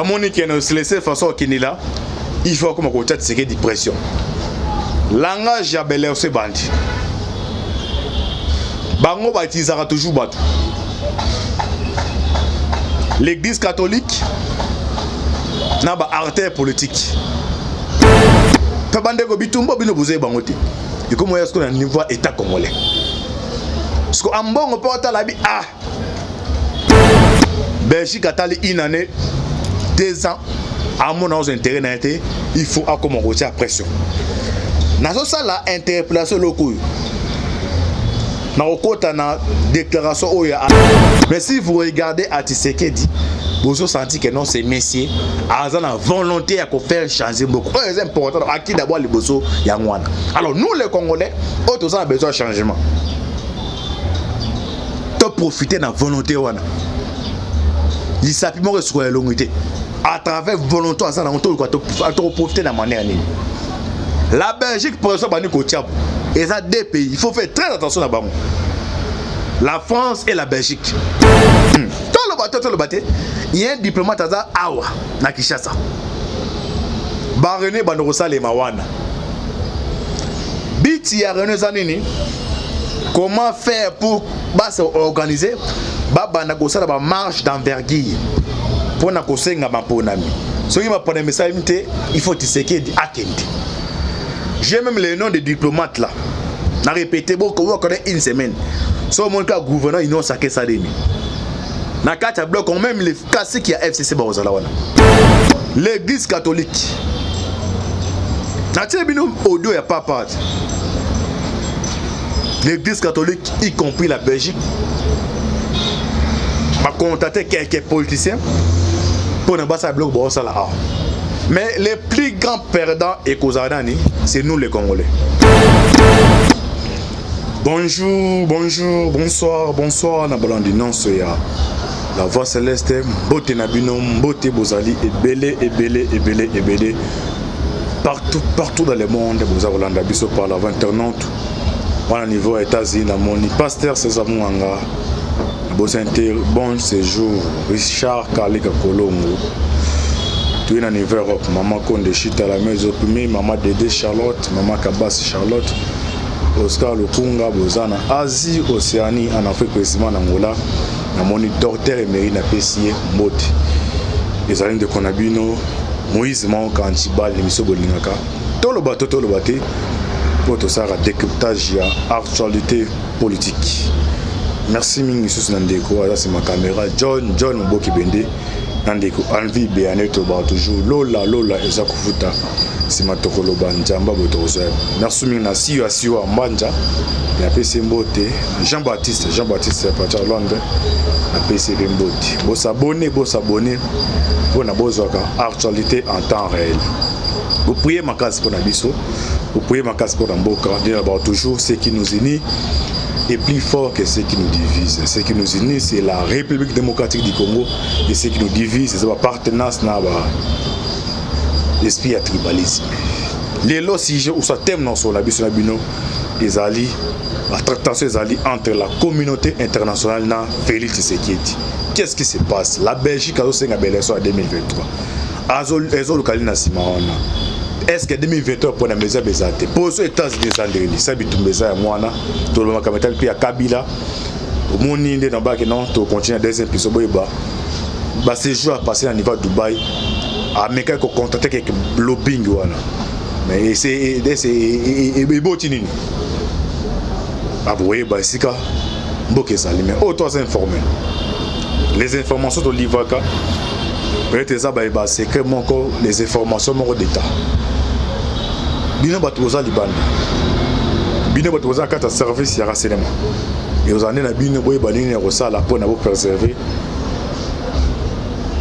Monique ne se laisser façon qu'il est là. Il faut comme côté de des pression. Langage ya belé aussi bandi. Bango baptisera toujours bateau. L'église catholique n'a pas artère politique. Pe bande ko bitumbo bino buzé bangote. Et comment est-ce qu'on a un niveau état congolais? Parce que en bon on peut entendre la vie Belgique a tali une année 2 ans à mon intérêt il faut accommoder la pression. Dans ça la interpellation locale. Dans le côté na déclaration mais si vous regardez à Tshisekedi vous sentez que non c'est messieurs à la volonté à faire changer beaucoup. C'est important à qui d'abord les bosso yangwana. Alors nous les Congolais autres ont besoin de changement. De profiter de la volonté wana. Il s'appuie sur la longité. À travers volonté, ça on profiter de la manière. La Belgique, pour exemple, et ça 2 pays. Il faut faire très attention à Bamou. La France et la Belgique. Tout le bateau, il y a un diplomate à Awa, na Kinshasa. Barené Bandorosa les Mawana. Biti ya René Zanini. Comment faire pour organiser bana ko sala ba marche d'envergure pour na ko senga maponami so il m'a pas de message il faut Tshisekedi akende. J'ai même les noms des diplomates là na répété beaucoup on connaît une semaine so mon cas gouverneur ils n'ont saqué ça demi na kata bloc on même les cassés qui a FCC bazala wana l'église catholique na tebino audio ya papa l'église catholique y compris la Belgique va contacter quelques politiciens pour ne pas savoir bloc ça là. Mais les plus grands perdants et causardani, c'est nous les Congolais. Bonjour, bonjour, bonsoir, bonsoir. Na balandino soya. La voix céleste, bote nabino, bote bozali et belé. Partout dans le monde, vous avez l'anda biso par la internaute. Au niveau États-Unis, na moni pasteur César Mouanga. Bon séjour, Richard Kalika Kolongo. Tu es en Europe, maman Konde Chita la maison, maman Dédé Charlotte, maman Kabas Charlotte, Oscar Lukunga, Bozana, Asie, Océanie, en Afrique, précisément en Angola, mon docteur émérite na PCA, Mbote. Les alliés de Konabino, Moïse Manka, Antibal, l'émission Bolingaka, tout le bateau, pour tout ça, décryptage, actualité politique. Merci mingi sous Nandeko, c'est ma caméra. John Mboki Bende, Nandeko, Anvi Béaneto, toujours Lola, Ezakufuta, c'est ma Tokoloba, Njamba Botozo. Merci mingi na Siwa Mbanja, la PC Mbote, Jean-Baptiste, Pacha Londres, la PC Mbote. Bon s'abonner, pour na bozoka, actualité en temps réel. Vous priez ma case pour Nabiso, vous priez ma case pour Namboka, toujours ce qui nous unit. Et plus fort que ce qui nous divise. Ce qui nous unit, c'est la République démocratique du Congo. Et ce qui nous divise, c'est l'appartenance à l'esprit à tribalisme. Les lois, si je ou ça thème dans la bino, les alliés, la tractation des alliés entre la communauté internationale na Félix Tshisekedi. Qu'est-ce qui se passe? La Belgique a aussi une belle élection en 2023. Azol Kalina Simaona. Est-ce que 2023 pour la maison bezate pour les États-Unis sandreni sabitumeza ya mwana to le makametal pia Kabila au moni ndé na ba que non to continuer deuxième épisode boyeba ba séjour à passer à niveau Dubaï à meka ko contacter avec lobbying wana mais c'est boti nini aboye ba sika mboke sali mais auto informé les informations de l'Ivaka peut-être ça ba secret moko les informations moko d'état. Bino batoza libanda. Bino batoza kata service ya renseignement. Et aux années na bino boye banini rosala pour na préserver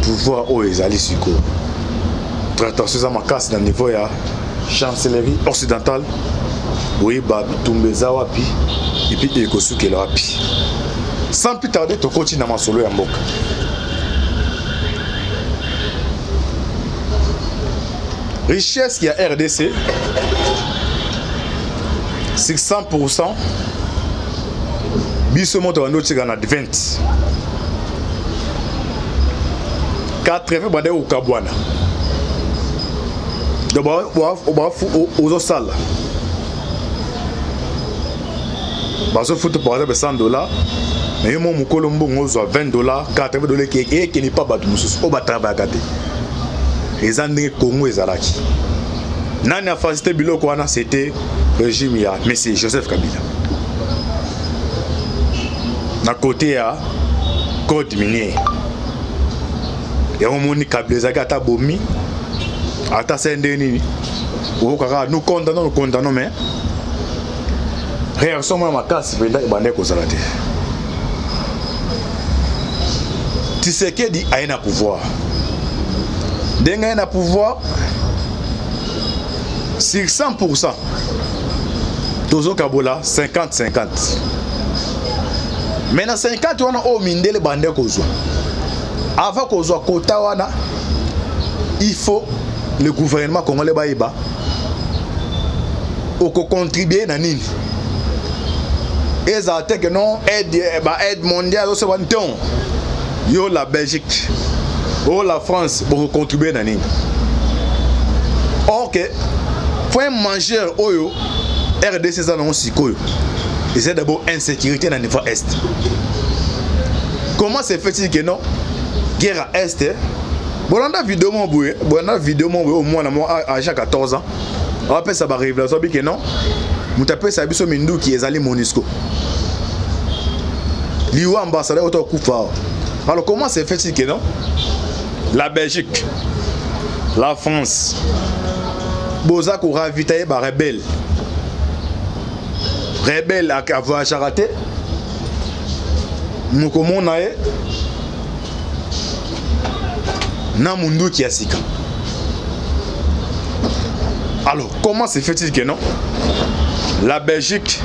pouvoir au ezali siko. Traitation za makasi na niveau ya chancellerie occidentale. Boye ba tumbeza wapi et puis ekosukela wapi. Sans plus tarder to continue na masolo ya mboka. Richesse qui a RDC 600% biso moto ando tika na 20 80 bande au Kabwana. Donc aux salles. Baso foot par exemple $100. Mais moi mon colombo on soit $20, $80 qui n'est pas battu mususu au travail gâté. Les années Congo et Zalaki. Nani a facilité biloko wana c'était régime ya Monsieur Joseph Kabila. Na côté à code minier. Et on moni Kabila ata bomi ata sende nini. Nous condamnons mais réaction moi ma casse venda bande ko salate. Tshisekedi a un pouvoir. Denga a un pouvoir sur 100%. Tozo Kabola 50-50. Mais na 50 wana o mindele bande ko zo. Avant ko zo kota wana il faut le gouvernement congolais baïba au contribuer na nini. Et ça te que non aide mondiale au second temps. Yo la Belgique, oh la France pour contribuer dans nini. Or que point majeur oyo RDC ça non sikoyo. Et c'est d'abord insécurité dans le niveau est. Comment se fait-il que non guerre à est? Bolanda vidéo mon boué, bolanda vidéo mon au moins à 14 ans. On appelle ça révélation que non. Mutape ça biso mindu qui est allé Monisco. Liwa ambassadeur auto Koufa. Alors comment se fait-il que non? La Belgique, la France, Boza ko ravitailler ba rebelle. Rebelle a avoir charité. Mukomo nae na mundu qui asika. Alors comment se fait-il que non? La Belgique,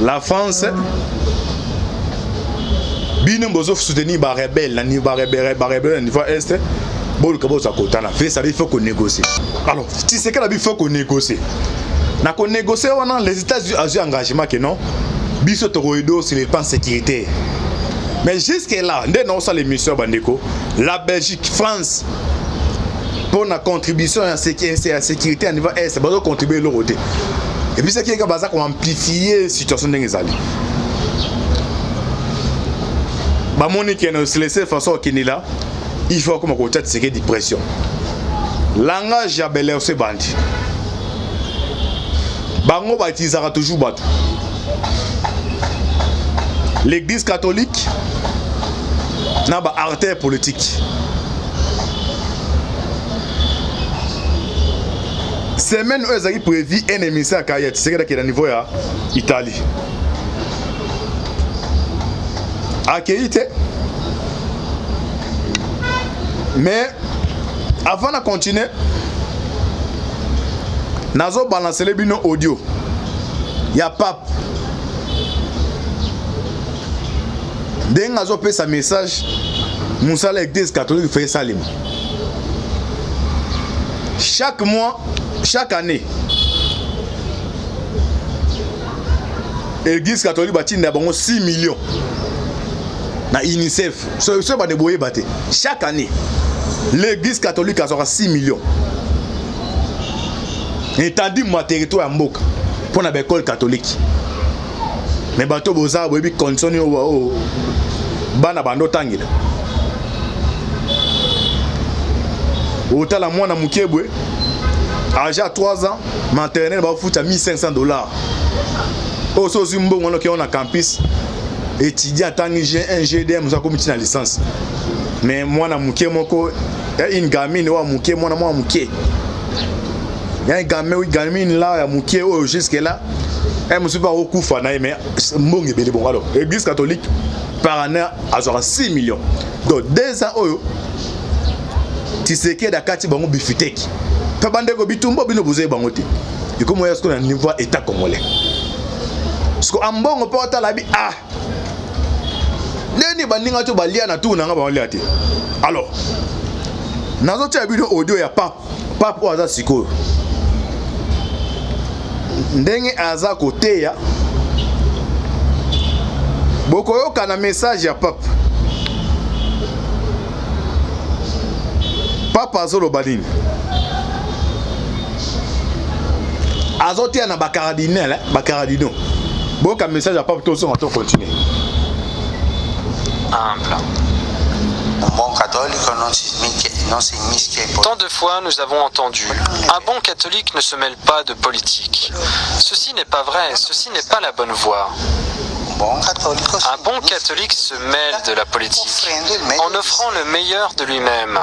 la France, bino bozo soutenir ba rebelle, na niveau rebelle niveau est, bon kabo sa kotana, fait ça il faut qu'on négocie. Alors, si c'est que la il faut qu'on négocie. Na qu'on négocie on les États-Unis a eu engagement que non. Biso toroido sur le plan sécurité. Mais jusque là, dès non ça l'émission bandeko, la Belgique, France pour la contribution à la sécurité à niveau est, bazo contribuer l'autre côté. Et puis c'est qui est basé pour amplifier la situation de les alliés. Bah moni qui est laissé façon qui est là, il faut comme côté de sécurité de pression. Langage ya belé aussi bandi. Bango ba utilisera toujours batu. L'église catholique n'a pas artère politique. Semaine où ils ont prévu un émissaire à Kayet, c'est que dans niveau ya Italie. Accueilli. Mais avant de continuer, nazo balancer les bino audio. Il y a pape. Dès que nazo fait sa message, Moussa l'église catholique fait ça libre. Chaque mois, chaque année, l'église catholique bâtit 6 millions. Na UNICEF, ce pas de boyer batté. Chaque année, l'église catholique a 6 millions. Et t'as dit mon territoire à Mbok pour l'école catholique. Mais bateau boza webi conditionné au bana bando tangila. Autant la moi na mukebwe âgé à 3 ans, maternelle va foutre à $1,500. Au Sozumbo on a un campus étudiant tant que un GDM nous a commis la licence. Mais moi na muke moko une gamine wa muke moi na moi muke. Il y a un gamine là ya muke au jusque là. Elle me suis pas au coup fana mais mbonge bele bon alors l'église catholique par année a 6 millions. Donc 2 ans oyo Tshisekedi dakati bango bifiteki. Pe bande ko bitumbo bino buze bango te. Et comment est-ce qu'on a niveau état congolais? Parce que ambongo pe otala bi ah. Neni bandinga to balia na tu na nga balia te. Alors nazo tia bino audio ya pape oza sikoyo. Ndenge aza kote ya bokoyoka na message ya pape Papa Zolo Badin. Azotia na bakaradinel, bakaradino. Bon, comme message à Papa Tosso, on va continuer. Humble. Tant de fois nous avons entendu, un bon catholique ne se mêle pas de politique. Ceci n'est pas vrai, ceci n'est pas la bonne voie. Un bon catholique se mêle de la politique en offrant le meilleur de lui-même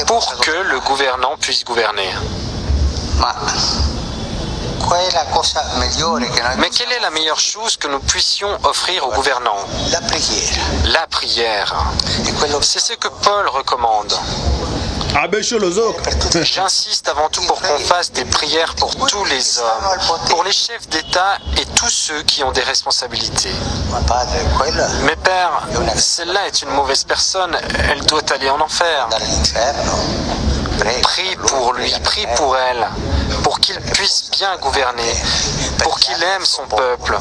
pour que le gouvernant puisse gouverner. Mais quelle est la meilleure chose que nous puissions offrir aux gouvernants? La prière. C'est ce que Paul recommande. J'insiste avant tout pour qu'on fasse des prières pour tous les hommes, pour les chefs d'État et tous ceux qui ont des responsabilités. Mais Père, celle-là est une mauvaise personne, elle doit aller en enfer. Prie pour lui, prie pour elle, pour qu'il puisse bien gouverner, pour qu'il aime son peuple,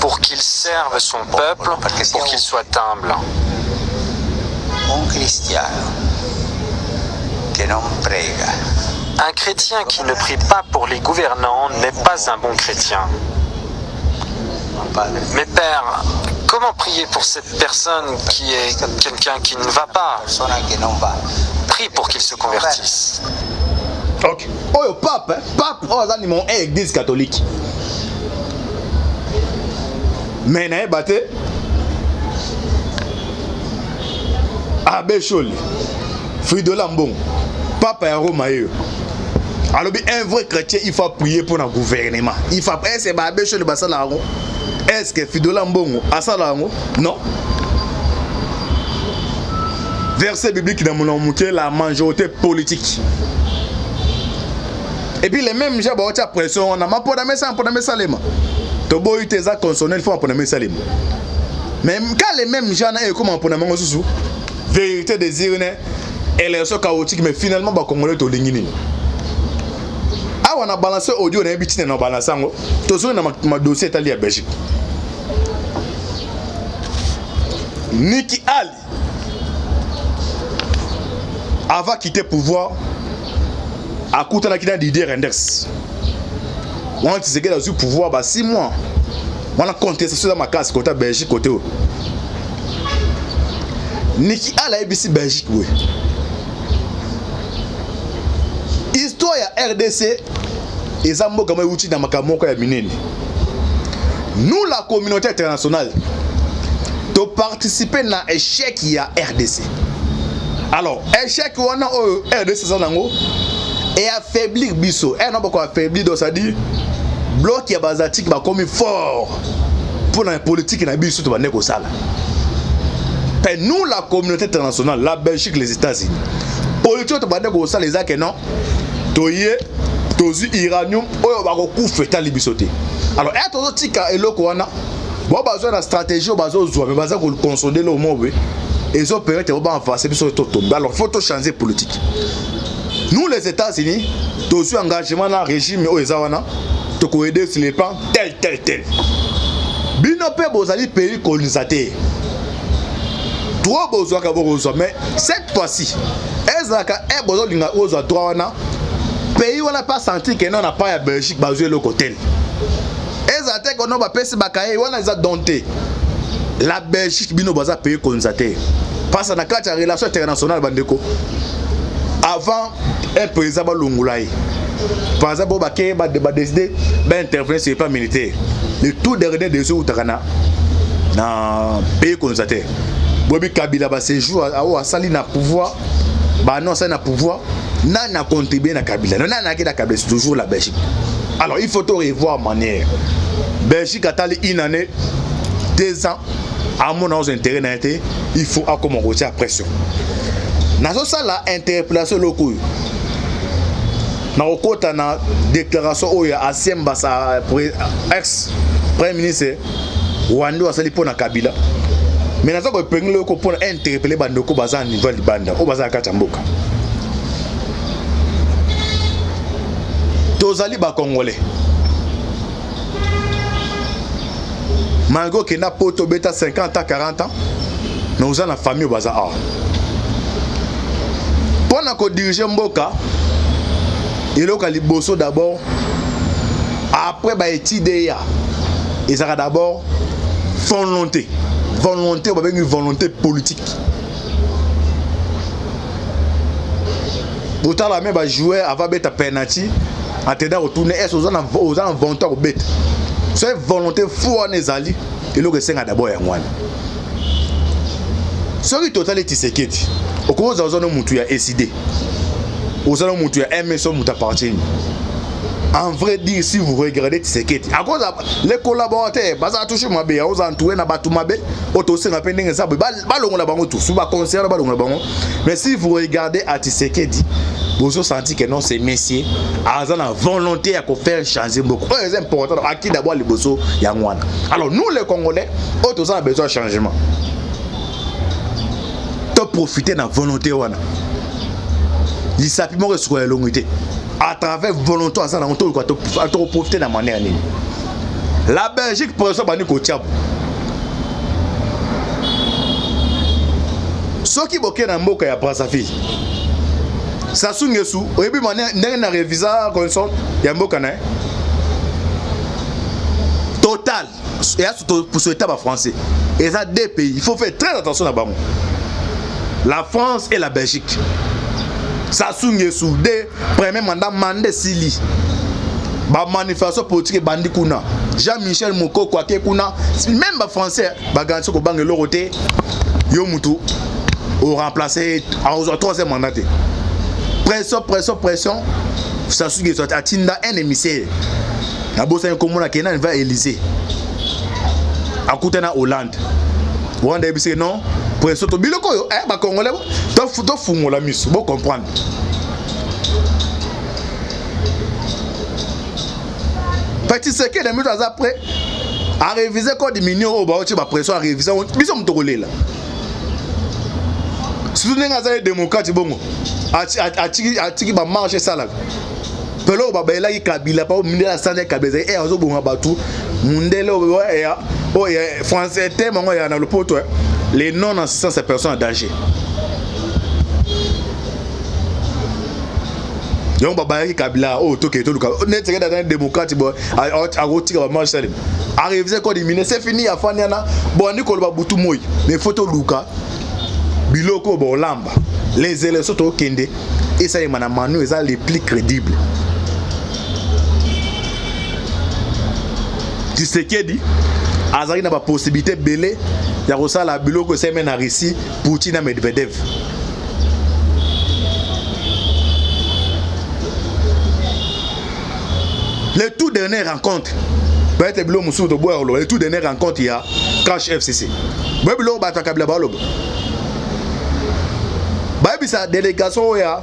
pour qu'il serve son peuple, pour qu'il soit humble. Un chrétien qui ne prie pas pour les gouvernants n'est pas un bon chrétien. Mais Père, comment prier pour cette personne qui est quelqu'un qui ne va pas? Prie pour qu'il se convertisse. Ok. Oh, le pape, hein? Pape, oh, ça, c'est mon église catholique. Mais, n'est pas Abbé Choli, Fridola Mbong, Papa à Roma. Alors, un vrai chrétien, il faut prier pour le gouvernement. Il faut prier, c'est Abbé Choli, est-ce que Fridola Mbong a ça là? Non. Verset biblique dans mon nom, la majorité politique. Et puis les mêmes gens qui ont pression, on a ma pour la salema. To boy tes a consonné, il faut pour la salema. Même quand les mêmes gens ont comment pour la sous vérité désirée, élection chaotique, mais finalement ba congolais to lingini. Ah on a balancé audio na bitine na balancer ngo. To so na ma dossier tali à Belgique. Niki Ali avant quitter le pouvoir, à côté de la Didier Renders. On a dit que dans le pouvoir, 6 mois. On a contesté dans ma classe côté Belgique côté. Niki a la ABC Belgique, oui. Histoire ya RDC, et Zambo comme outil dans ma camonka ya minene. Nous la communauté internationale, de participer dans l'échec ya RDC. Alors, échec on a RDC et affaiblir biso. Et non pas affaiblir donc ça dit bloc ya bazatique ba comme fort pour la politique na biso to ba neko sala. Et nous la communauté internationale, la Belgique, les États-Unis. Politique to ba neko sala les que non. Toyé tozu iranium oyo ba ko kufeta libisoté. Alors, et to tika eloko wana bon besoin de stratégie bazo zo mais baza ko consolider le moment. Et ils ont permis de avancer sur le tomber. Alors, il faut changer politique. Nous, les États-Unis, tous les engagements dans le régime, tu peux aider sur les plans tel. Binope, vous allez payer colonisateur. Trois besoins que vous avez. Mais cette fois-ci, est-ce que vous avez droit à pays où on n'a pas senti que nous n'a pas à Belgique, basé le côté. Est-ce que nous avons pas ces bakaye, on a dompté. La Belgique bino baza pays colonisateur parce que dans la relation internationale bandeko avant un président Longulaï par exemple ba décider d'intervenir sur le plan militaire le tout dernier des jours utakana na pays colonisateur bobi Kabila ba séjour a sali na pouvoir ba non ça na pouvoir na contribuer na Kabila non na ki na Kabila c'est toujours la Belgique. Alors il faut tout revoir manière Belgique a tali une année 2 ans à mon intérêt, il faut accommoder la pression. Dans ce la interpellation locale, dans la déclaration où il y a ex-premier ministre Wando a sali pour Kabila. Mais dans ce pays local pour interpeller Bandoko Bazan niveau de Banda, au Bazan Kachamboka. Tozali ba Congolais. Malgré qu'il n'a pas bêta 50 ans, 40 ans, nous avons la famille au bazar. Pour diriger Mboka, il faut que d'abord, après bah étude et ça d'abord volonté, volonté, on va une volonté politique. Autant la même va jouer avant bête penalty, en tenant retourner est aux en volonté au bête. C'est volonté fou en ezali, il faut que c'est d'abord un one. Ce qui total est Tshisekedi. Au cours de la zone où tu as décidé, aux zones où tu as aimé son mouta partir. En vrai dire, si vous regardez Tshisekedi, à cause les collaborateurs, parce que touché ma bé, aux entourés n'a pas tout ma bé, autosé n'a pas n'engagé ça, ballon la banque tout, sous ma concert ballon la banque. Mais si vous regardez à Tshisekedi, vous avez senti que non, c'est messieurs, à la volonté à faire changer beaucoup. C'est important. À qui d'abord les bossos yangwana. Alors nous les Congolais, autosé a besoin de changement. Profiter de la volonté wana il s'appuie sur la longité à travers volonté à ça on doit profiter de la manière la Belgique pour ça bani ko tiab ce qui boké na mboka ya Brazzaville ça sungesu oyebi manière ndenge na revisa console ya mboka na total et pour ce état français et ça deux pays il faut faire très attention là-bas. La France et la Belgique. Sassou Nguesso, deux premiers mandats mandé Sili. Ba manifestation politique bandi kuna. Jean-Michel Moko Kwake kuna. Même ba français ba garanti ko bangue loroté. Yo mutu au remplacer au troisième mandat. Pression. Sassou Nguesso atinda un émissaire. Na bossa komona Kenan va Élysée. Akutana Hollande. Wanda ebise non. Pression to biloko yo ba congolais to fungo la mise bon comprendre petit secret de minutes après à réviser code minion au ba ba pression à réviser biso mtokole là si vous n'avez démocrate bongo atiki ba marcher ça là pelo ba ba la Kabila pa mindela sande Kabeza et azo bonga batu mundelo ya français tellement ya na le poto les non-assistants ces personnes en danger. Donc baba Kabila toke to luka net dans démocrate bo a rotira ba marche salim arriver quoi diminuer c'est fini à faniana bon ni ko ba butu moy mais photo luka biloko bo lamba les élections to kende et ça y mana manu ça les plus crédibles. Tshisekedi azali na ba possibilité belé ya kosala biloko semaine na Russie Poutine na Medvedev. Les tout dernières rencontres peut-être bilo musu to boya les tout dernières rencontres il y a Cash FCC bilo ba takabla ba lobo ba bisa délégation ya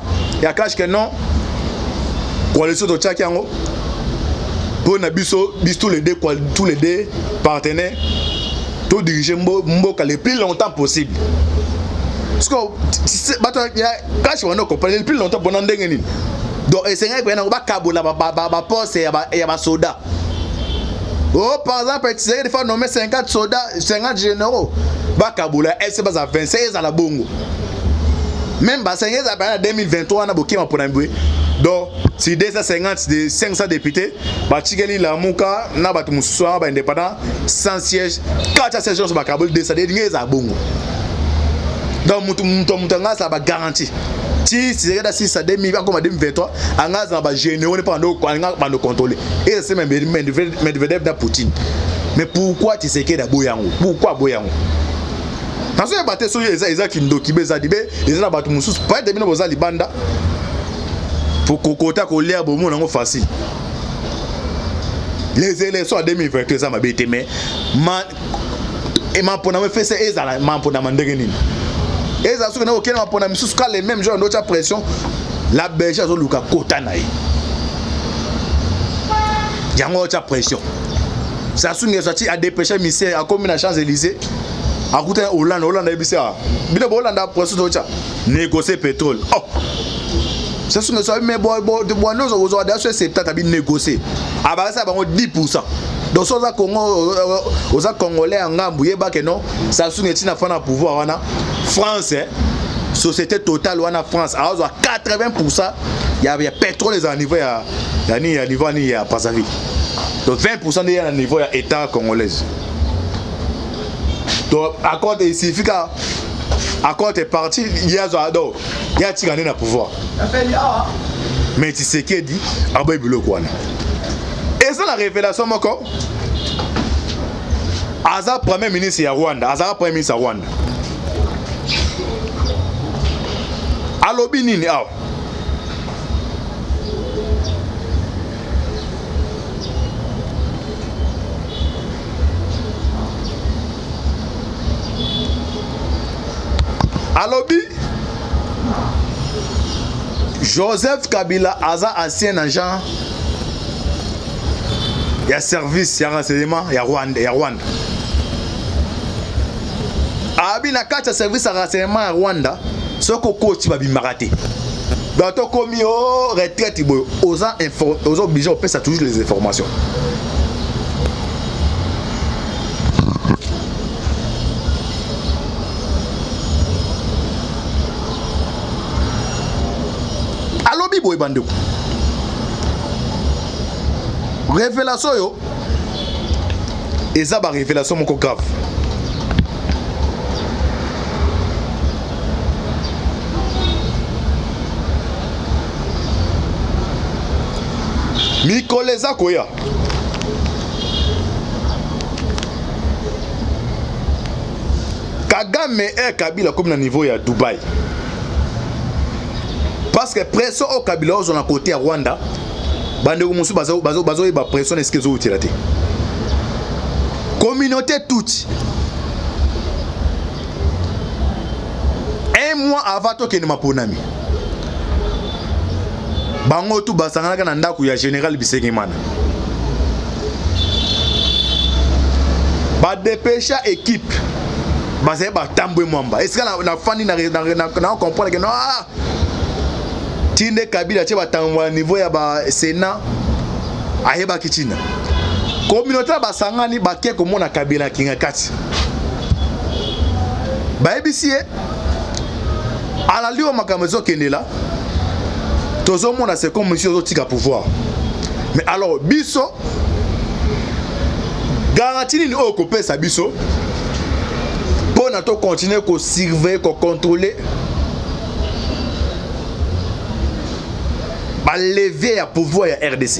Cash que non coalition to tchakiango pour na biso tous les deux partenaires to diriger mboka le plus longtemps possible parce que bato ya Cash wana ko le plus longtemps bon ndenge nini donc essayer ko na ba kabola ba poste ya ba soda. Oh par exemple essayer de faire nommer 50 soldats 50 généraux ba kabola est bas à 26 à la bongo même ba 5 à 2023 na bokima pour mbwe. Donc si 250 de 500 députés ba tigeli la muka na ba tumususu ba indépendant sans siège 4 sièges ba kabol de ça de za bongo. Donc mutanga ça ba garantie si c'est si ça 2023 angaza ba généraux ne pas no contrôler et c'est même Medvedev da Poutine. Mais pourquoi tu sais que da boyango pourquoi boyango parce que baté so eza kindoki beza dibe eza ba tumususu pas de bino boza libanda pour kokota ko lea bomo nango facile. Les élections en 2023 ça m'a bête mais et ma pona me fait c'est ezala ma pona mandenge nini eza so na okena ma pona misus ka les mêmes gens d'autres pression la Belgique zo luka kota na yi yango autre pression ça sunge sorti a dépêché ministère a comme na Champs-Élysées a coûté Hollande ebisa bino Hollande a pression d'autres négocier pétrole c'est ce que ça mais bon nous aux audacieux c'est peut-être bien négocier à base ça 10%. Donc ça Congo aux Congolais en ngambouye ba que non ça sougne tina fana pouvoir wana français société totale ou en France, à 80%, il y a pétrole à niveau à niveau à Brazzaville. Donc 20% est à niveau à l'État congolais. Donc à côté il suffit qu'à côté parti il y a Tigane na pouvoir. Mais tu sais qui dit Abay Bilo Kwana. Et ça la révélation encore. Aza premier ministre ya Rwanda, Aza premier ministre ya Rwanda. Alobi nini aw? Alobi Joseph Kabila aza ancien agent ya service ya renseignement ya Rwanda. Abi na kati service ya renseignement ya Rwanda soko coach babimaka te. Donc to komi o retraite boyo aux obligés on pèse toujours les informations. Alobi boy bandeko. Révélation yo eza ba révélation moko grave. Mikoleza koya Kagame et Kabila comme na niveau ya Dubaï. Parce que pression au Kabila aux na côté à Rwanda. Bande musu bazo ba pression est-ce que zo utilité. Communauté toute. Un mois avant to kenema ponami. Bango tu basangana na ndaku ya général Bisengimana. Ba dépêcha équipe. Basé ba tambwe mwamba. Est-ce que na fani na comprendre que non Tinde Kabila tche ba tambwa niveau ya ba Sénat ayeba kichina. Communauté basangani bakie ko mona Kabila kinga kati. Ba ebisie ala liwa makamezo kendela. Tozo mona c'est comme monsieur Zotika pouvoir. Mais alors biso garantie ni o kopé sa biso pour na to continuer ko surveiller ko contrôler ba lever à pouvoir ya RDC.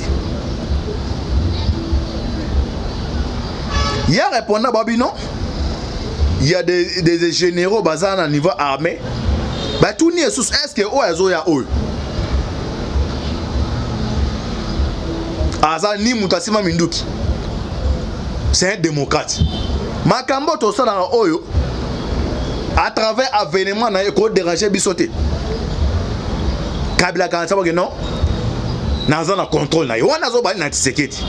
Il y a répondant babi non. Il y a des généraux basés à niveau armé. Ba tout ni est-ce que o azo ya o Aza ni mutasima minduki. C'est un démocrate. Makambo to ça dans oyo à travers avènement na ko déranger bisoté. Kabila kan ça que non. Naza na contrôle na yo nazo bali na Tshisekedi.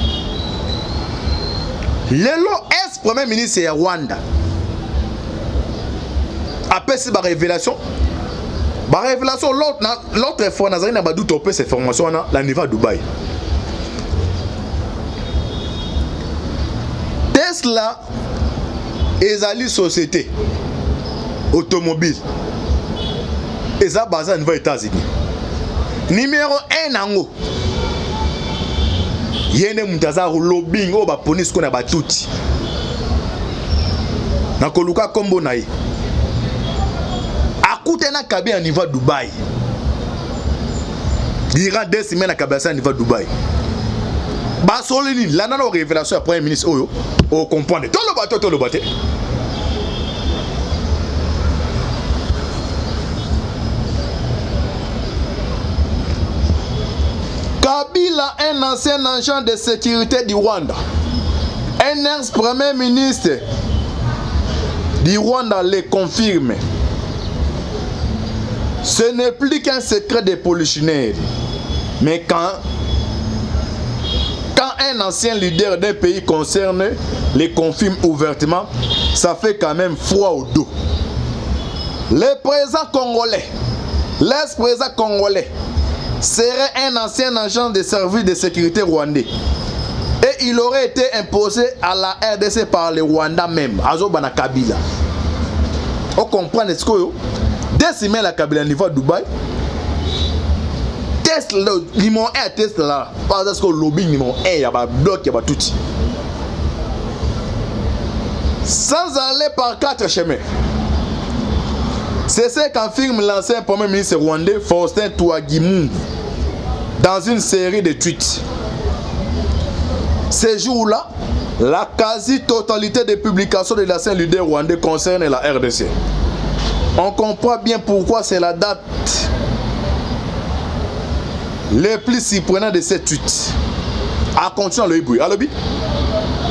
Lelo premier ministre ya Rwanda. Après ces révélations. Ba révélation l'autre fois naza na badou topé ces formations na la niveau à Dubaï. Tesla ezali société automobile eza basé aux États-Unis. Numéro 1 nango yene mutaza lobbying o ba police ko na batuti na koluka kombo na ye akute na Kabila niveau Dubaï. Dira 2 semaines na Kabila niveau Dubaï. Basolini la nana révélation après ministre oyo o comprendre tout le bateau Kabila, un ancien agent de sécurité du Rwanda, un ex-premier ministre du Rwanda le confirme. Ce n'est plus qu'un secret des polichinelles, mais quand un ancien leader d'un pays concerné les confirme ouvertement, ça fait quand même froid au dos. Le président congolais, l'ex-président congolais, serait un ancien agent de service de sécurité rwandais. Et il aurait été imposé à la RDC par le Rwanda même, Azobana Kabila. On comprend ce que décimer la Kabila niveau de Dubaï. Test le numéro 1 test là. Parce que le lobby numéro 1, il y a un bloc, il y a tout. Sans aller par 4 chemins. C'est ce qu'affirme l'ancien premier ministre rwandais Faustin Twagiramungu dans une série de tweets. Ces jours-là, la quasi-totalité des publications de l'ancien leader rwandais concerne la RDC. On comprend bien pourquoi c'est la date le plus surprenant de ces tweets. À continuer le hibou.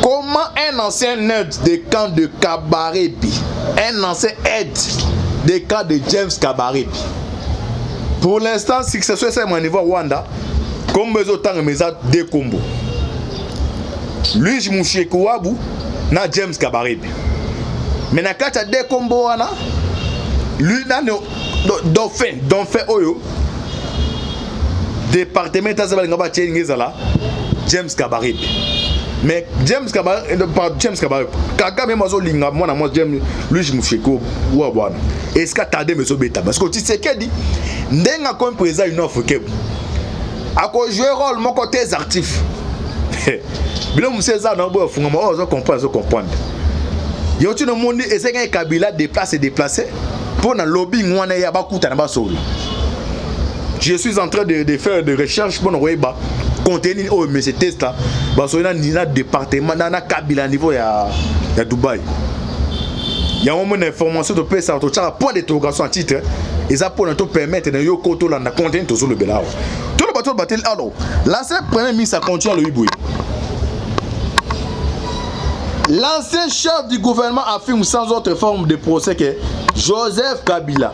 Comment un ancien aide des camps de Kabarebi, un ancien aide des camps de James Kabarebi, pour l'instant, successeur c'est mon niveau Rwanda, comme besoin de mes deux combos. Lui, je me suis Kouabou, na James Kabarebi. Mais na kata deux combos, lui, na Dauphin Oyo. Département Tazabal Ngaba Tchengezala, James Kabarebi. Mais James Kabarebi, Kagame Mazo Linga, moi, James, lui, je me suis Kouabou. Est-ce que t'as des maisons bêta? Parce que tu sais qu'elle dit, n'enga comme président une offre que. À quoi jouer rôle, mon côté actif. Bien, monsieur Zah, on va comprendre. Il y a un monde et c'est un Kabila déplacé pour un lobbying. Je suis en train de faire des recherches pour nous contenir mais ces tests là parce que y a un département dans Kabila niveau à Dubaï. Il y a une information de paix ça un point d'interrogation en titre et ça pour nous permettre de yo koto là contenir tout sur le belao. Tout le bateau battle alors l'ancien premier ministre continue le hibou. L'ancien chef du gouvernement affirme sans autre forme de procès que Joseph Kabila,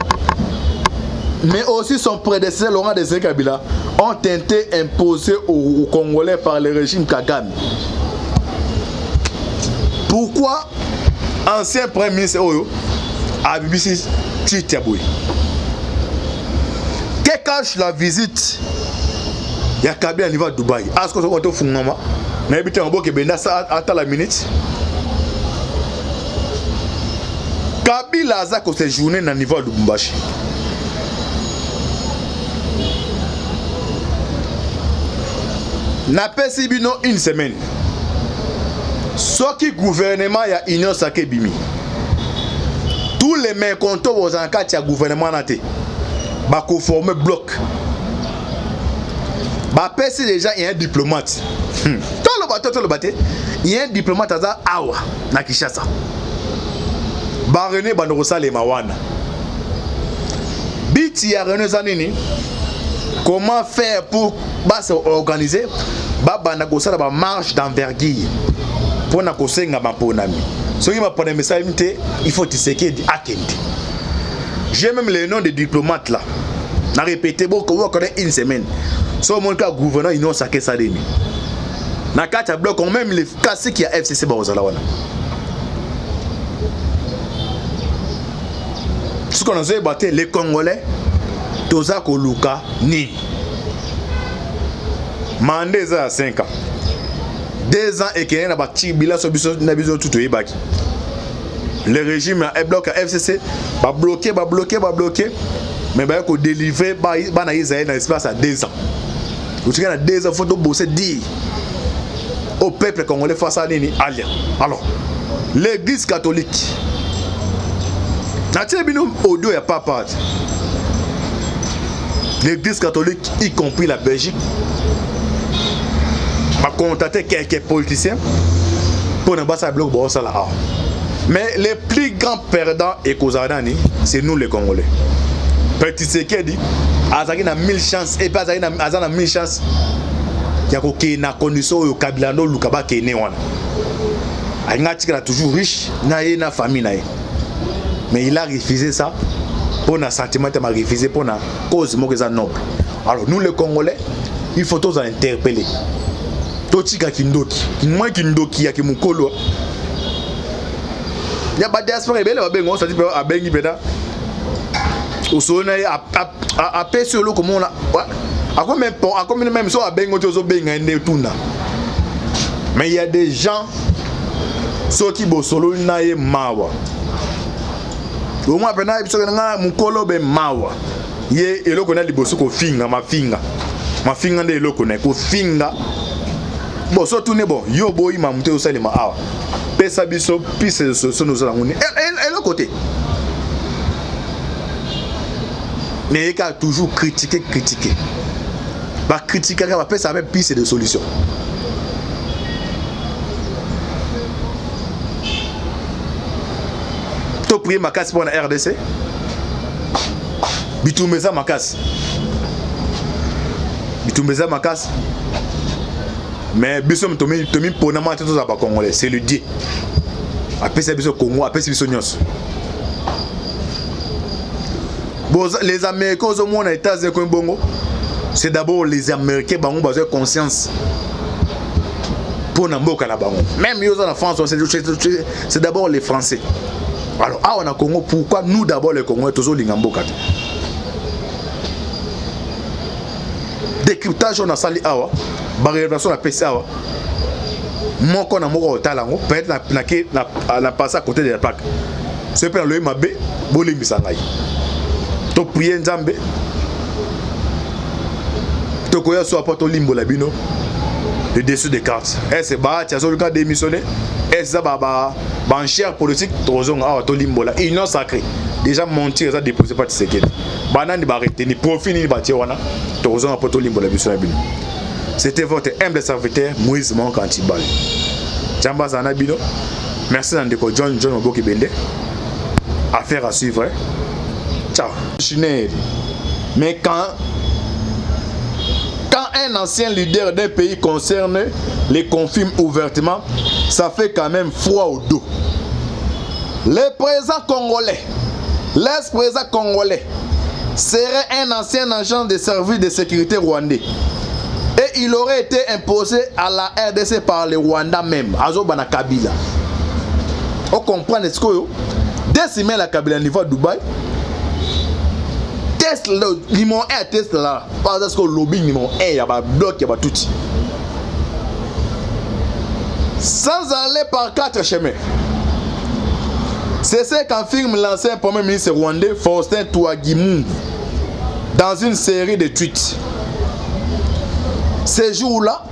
mais aussi son prédécesseur Laurent Désiré Kabila, ont été imposés aux Congolais par le régime Kagame. Pourquoi ancien premier ministre Oyo a BBC Tchitiaboué? Que cache la visite de Kabila au niveau de Dubaï? Est-ce que vous avez fait un mais habité en Boké Benda ça attend la minute. Kabila a ko séjourné dans niveau de Lubumbashi. N'a pas si bino une semaine. Ce qui gouvernement ya union sake bimi. Tous les mécontents aux encadres ya gouvernement naté. Ba ko former bloc. Ba pesi déjà il y a un diplomate. Tout le bateau, il y a un diplomate à Awa, na Kinshasa. Ba René Bandorosa le Mawana. Biti ya René Zanini, comment faire pour s'organiser? Banda kosala ba marche d'envergure pour na kosenga ba ponami. Ce qui m'a pas de message, il faut Tshisekedi akende. J'ai même le nom des diplomates là. Na répété beaucoup une semaine. So mon cas gouverneur union saké saleni. Na kata bloc on même les cassés qui a FCC bazala wana. Ce qu'on a dit battre les Congolais toza ko luka ni. Mandeza à 5 ans. 2 ans et qu'il y a un bila sur biso tout yebaki. Le régime a bloqué FCC, va bloquer. Mais il faut délivrer dans l'espace à 2 ans. Vous avez 2 ans, il faut bosser dire au peuple congolais face à l'ennemi. Alors, l'église catholique, l'église catholique, y compris la Belgique, va contacter quelques politiciens pour ne pas bloquer. Mais les plus grands perdants et Kozadani, c'est nous les Congolais. Petit Sekedi, Azaki na 1000 chances et pas Azaki na 1000 chances. Yako ke na condition yo Kabila no lukaba ke ne wana. Aingatika na toujours riche na ye na famille na ye. Mais il a refusé ça pour un sentiment de refusé pour une cause noble. Alors nous les Congolais, il faut tous interpeller. Totika kindoki, moi kindoki ya kimukolo. Il y a pas de diaspora, il y a bengo, ça dit à bengi beda. Au sonne à paix sur le comment là. À combien même so à bengo tozo benga ne tuna. Mais il y a des gens ceux qui bossolo na ye mawa. au moins pena biso nga mukolo be mawa ye eloko na liboso ko finga mafinga nde eloko na ko finga bon surtout ne bon yo boyi mamute osalima awa pesa biso piste de solution nous allons et le côté mais il a toujours critiqué va critiquer va faire ça avec piste de solution to prier ma casse pour la RDC bitumeza ma casse mais biso tomi ponama tout ça pas congolais c'est le Dieu après ça biso Congo après ça biso nyos bon les Américains au monde aux États-Unis comme bongo c'est d'abord les Américains bango besoin conscience pour namboka na bango même yo en France c'est d'abord les Français alors on a Congo pourquoi nous d'abord les Congolais toujours lingamboka décryptage on a sali awa ba révélation la PC awa moko na moko otalango peut-être na passer à côté de la plaque c'est pas le mabe bolimbisa ngai to prier nzambe to koya so apoto limbo la bino le dessus des cartes c'est ba tia so le cas démissionner ça ba enchère politique tozonga awa to limbo la union sacrée déjà mentir ça déposer pas Tshisekedi banani ba arrêter ni profit ni ba tia wana tozonga poto limbo la biso la bino. C'était votre humble serviteur Moïse Monkantibal. Jamba Zanabino. Merci Nandeko John Moboki Bende. Affaire à suivre. Ciao. Mais quand un ancien leader d'un pays concerné les confirme ouvertement, ça fait quand même froid au dos. L'ex-président congolais serait un ancien agent de service de sécurité rwandais. Et il aurait été imposé à la RDC par le Rwanda même. Azobana Kabila. On comprend ce que décimer la Kabila niveau de Dubaï. Test le numéro 1 test là. Parce que le lobby numéro 1 il y a un bloc, il y a tout. Sans aller par 4 chemins. C'est ce qu'affirme l'ancien premier ministre rwandais Faustin Twagiramungu dans une série de tweets. Ces jours-là,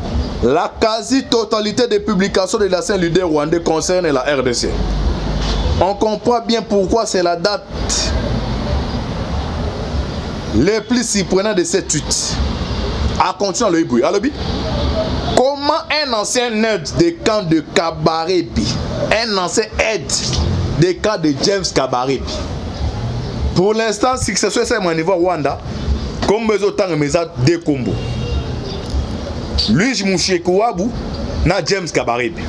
la quasi-totalité des publications de l'ancien leader rwandais concerne la RDC. On comprend bien pourquoi c'est la date le plus surprenante de ces tweets. À continuer le bruit. Comment un ancien aide des camps de Kabarebi, un ancien aide des camps de James Kabarebi. Pour l'instant, successeur c'est mon niveau Rwanda, comme besoin de mes deux combos. Lui, je me suis Kouabou, na James Kabarebi.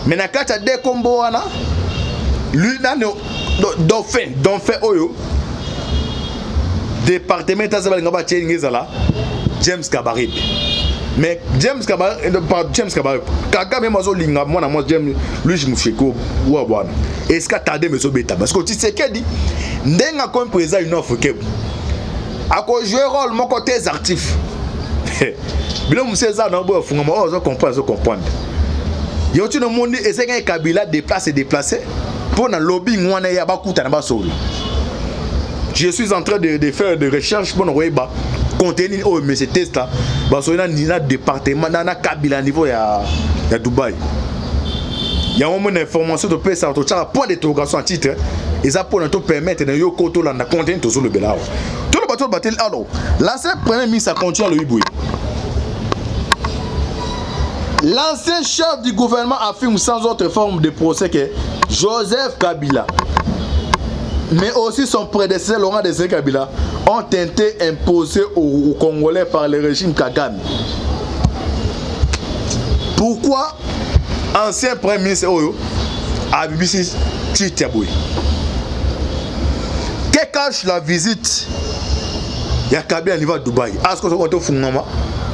Mais na kata de combo wana, lui na Dauphin Oyo, département Tazabal Ngaba Tchengezala, James Kabarebi. Mais James Kabarebi, Kaka même azo linga moi James, lui je me suis Kouabou. Est-ce que t'as me sobeta? Parce que tu sais qu'elle dit, n'enga comme président une offre que, à cause jouer rôle mon côté actif. Bilo Mousseza na bo fungama ozo comprendre. Yo tu no monde essayer Kabila déplacer pour na lobbying wana ya bakuta na basolo. Je suis en train de faire des recherches pour nous ba contenu au mais ce test là baso na département na Kabila niveau ya Dubaï. Il y a une information de PSA to tcha point d'interrogation à titre et ça pour nous permettre de yo koto la contenu to sur le belao. Tout le bateau battle alors. L'ancien premier ministre continue le Iboui. L'ancien chef du gouvernement affirme sans autre forme de procès que Joseph Kabila, mais aussi son prédécesseur Laurent Désiré Kabila, ont été imposés aux Congolais par le régime Kagame. Pourquoi ancien premier ministre Oyo a BBC Tchitiaboui? Que cache la visite de Kabila au niveau de Dubaï? Est-ce que vous avez fait un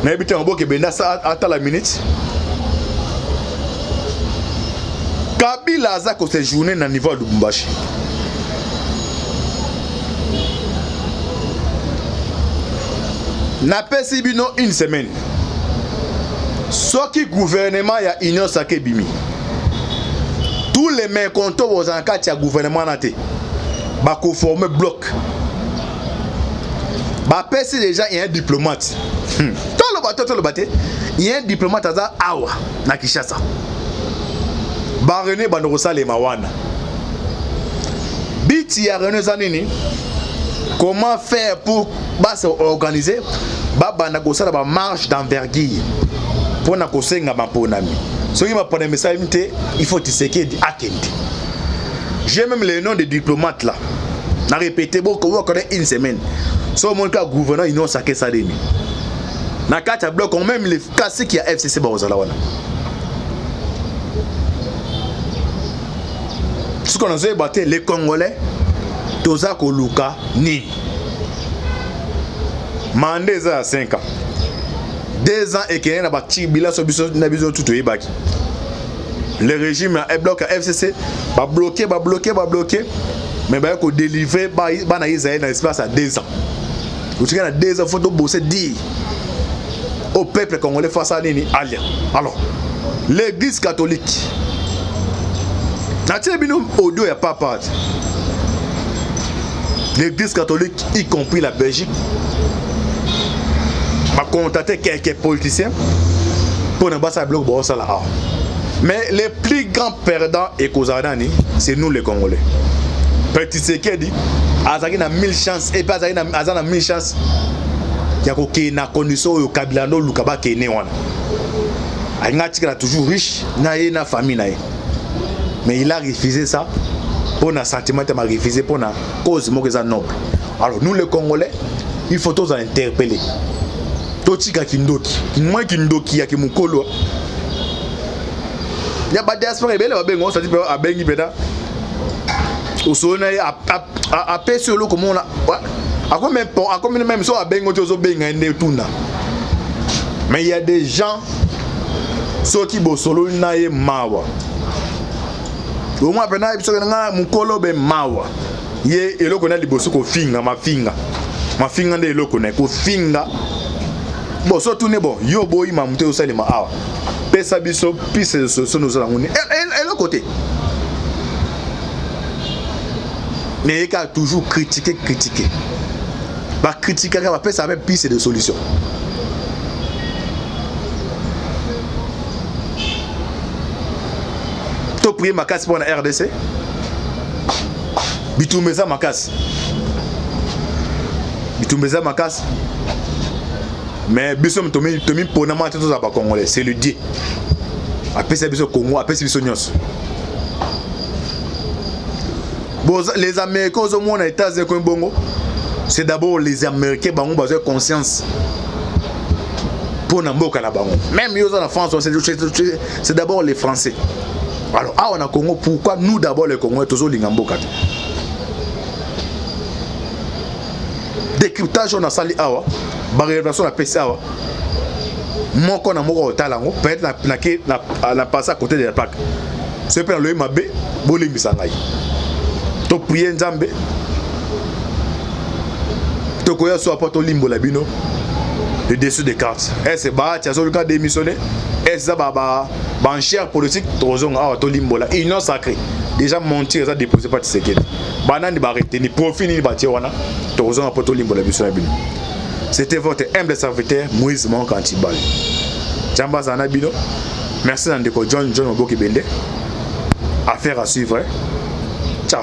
n'habitez en Boke Benda ça attend la minute. Kabila a cette journée dans le niveau de Lubumbashi. N'a pas si bien une semaine. Ce qui gouvernement y a union sacrée bimi. Tous les mécontents aux encadres du gouvernement naté. va conformer bloc. Bah, c'est déjà il y a un diplomate. Tout le bateau, il y a un diplomate à Awa, na Kinshasa. Bah, René Bandorosa le Mawana. Biti ya René Zanini. Comment faire pour s'organiser? Bah, Bandagosala ba marche d'envergure. Pour na kosenga ba ponami. Ce qui m'a pas de message, il faut tisser Akende. J'ai même le nom des diplomates là. On a répété beaucoup une semaine. Sur mon cas, gouverneur, ils n'ont saqué ça demi. Dans 4 blocs, on même les cassés qui a FCC Baozalawana. Ce qu'on a fait, les Congolais, Toza Koluka, Ni. Mandé à 5 ans. 2 ans et qu'il y a un petit bilan sur le tout au Ibaki. Le régime est bloqué à FCC, va bloquer. Mais il faut délivrer Israël dans l'espace à 2 ans. Vous avez 2 ans, il faut bosser dire au peuple congolais face à l'ennemi. Alors, l'église catholique, il n'y a pas part. L'église catholique, y compris la Belgique, va contacter quelques politiciens pour ne pas s'abloquer pour ça là. Mais les plus grands perdants et Kozadani, c'est nous les Congolais. Petit Sekedi, Azaki na 1000 chances et pas Azaki na 1000 chances. Yako ke na condition yo Kabilano Lukaba Kene wana. Angati est toujours riche, na famille na. Mais il a refusé ça pour un sentiment de refusé pour une cause noble. Alors nous les Congolais, il faut tous interpeller. Totika kindoki, moi kindoki ya kimukolo. Il y a pas de diaspora, il y a bengo, ça dit à bengi beda. Au sonne à paix sur le comment on a. À combien même so à bengo tozo benga ende tuna. Mais il y a des gens ceux qui bossent solo na ye mawa. Au moins pena biso nga mukolo be mawa. Ye eloko na liboso ko finga ma finga nde eloko na ko finga. Bon surtout ne bon yo boy ma muté au salima awa. Pesa biso pisse de solution nous allons et le côté. Mais il a toujours critiqué. Va critiquer va faire ça avec piste de solution. Tu pries ma casse pour la RDC. Bitoumeza ma casse. Mais bisom tomi ponama tout ça pas congolais, c'est le Dieu. Après ça biso Congo, après ça biso nyos. Bon les Américains au monde aux États-Unis comme bongo, c'est d'abord les Américains bango besoin conscience. Pour n'amboka la bango. Même yo en France c'est d'abord les Français. Alors on a Congo, pourquoi nous d'abord les Congolais toujours lingamboka. Décryptage on a sali awa. Révélation la PC awa. Mon qu'on a moko talango peut-être na passé à côté de la plaque. C'est pas le mabe bolimbi sangai. To prier Nzambe. To koya so apoto limbo la bino. Le dessus des cartes. C'est ba tia so le cas démissionner. Ça ba enchère politique tozonga awa to limbo la union sacrée. Déjà mentir ça déposer pas Tshisekedi. Banane ba arrêter ni profit ni ba tia wana tozonga apoto limbo la biso la bino. C'était votre humble serviteur Moïse Monkantibal. Jamba Zanabino. Merci Nandeko John Moboki Bende. Affaire à suivre. Ciao.